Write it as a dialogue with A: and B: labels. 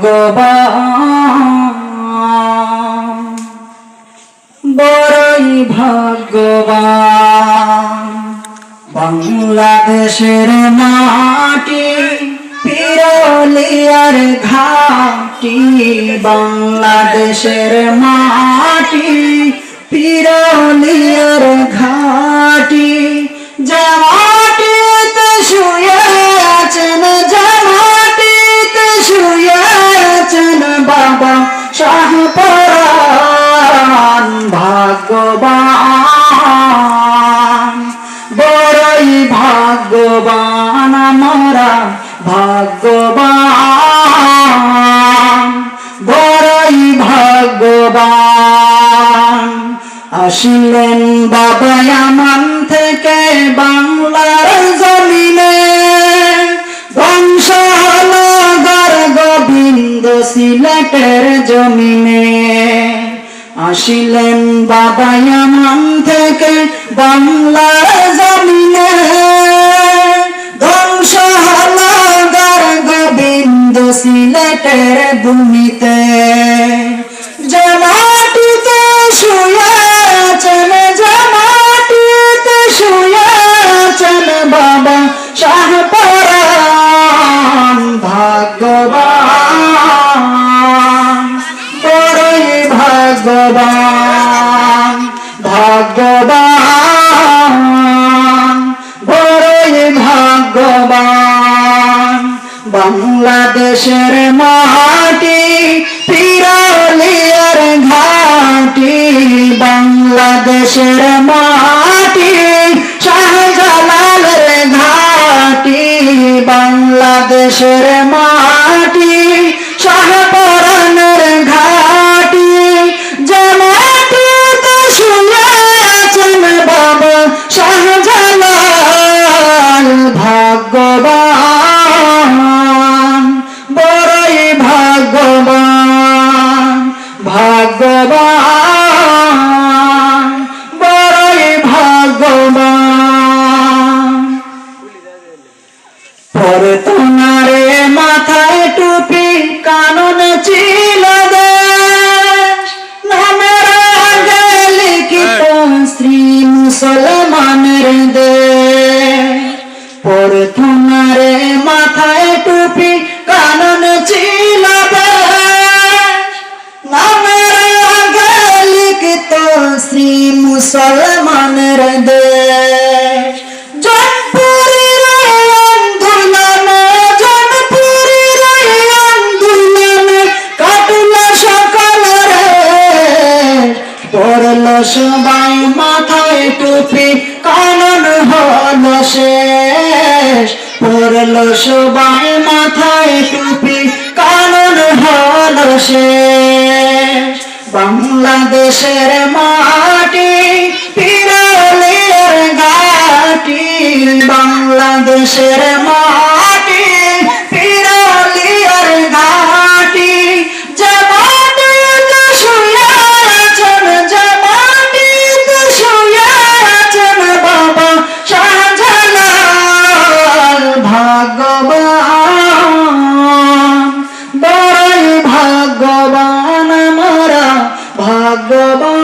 A: ভাগ্যবান, বড়ই ভাগ্যবান। বাংলাদেশের মাটি পিরলিয়ার ঘাটি, বাংলাদেশের মাটি পিরলিয়ার ঘাটি। যে মাটিতে শুয়ে আছেন, যে মাটিতে শুয়ে আছেন বাবা শাহ পরাণ। ভাগ্যবান, বড়ই ভাগ্যবান আমরা, ভাগ্যবান, বড়ই ভাগ্যবান। আসিলেন বাবা আমান থেকে বাংলার জমিনে, বংশ হলো গোবিন্দ সিলেটের জমিনে। আসিলেন বাবা আমান থেকে বাংলার জমিনে, ধ্বংস হলো গোবিন্দ সিলেটের ভূমিতে। যে মাটিতে শুয়ে আছেন, যে মাটিতে শুয়ে আছেন বাবা শাহ পরাণ। ভাগ্যবান, বড়ই ভাগ্যবান, ভাগ্যবান, বড়ই ভাগ্যবান। বাংলাদেশের মাটি পিরলিয়ার ঘাটি, বাংলাদেশের মাটি শাহজালালের ঘাটি, বাংলাদেশের মাটি শাহ পরাণের ঘাটি। যে মাটিতে শুয়ে আছেন বাবা শাহজালাল। ভাগ্যবান, বড়ই ভাগ্যবান, ভাগ্যবান, বড়ই ভাগ্যবান। পরে তোমারে মাথায় টুপি, কাননে ছিল দেশ, নামের আগে লিখিত শ্রী মুসলমানের দেশ। পরে তোমারে মাথায় টুপি, কাননে ছিল দেশ, নামের আগে লিখিত শ্রী মুসলমানের দেশ। জনপুরীর আন্দোলনে, জনপুরীর আন্দোলনে কাটল সকল রেশ। পড়ল সবাই মাথায় টুপি, কানন হল শেষ। পড়ল সবাই মাথায় টুপি, কানন হল শেষ। বাংলাদেশের মাটি পিরলিয়ার ঘাটি, বাংলাদেশের মাটি পিরলিয়ার ঘাটি। যে মাটিতে শুয়ে আছেন, যে মাটিতে শুয়ে আছেন বাবা শাহজালাল। ভাগ্যবান, বড়ই ভাগ্যবান আমরা, ভাগ্যবান।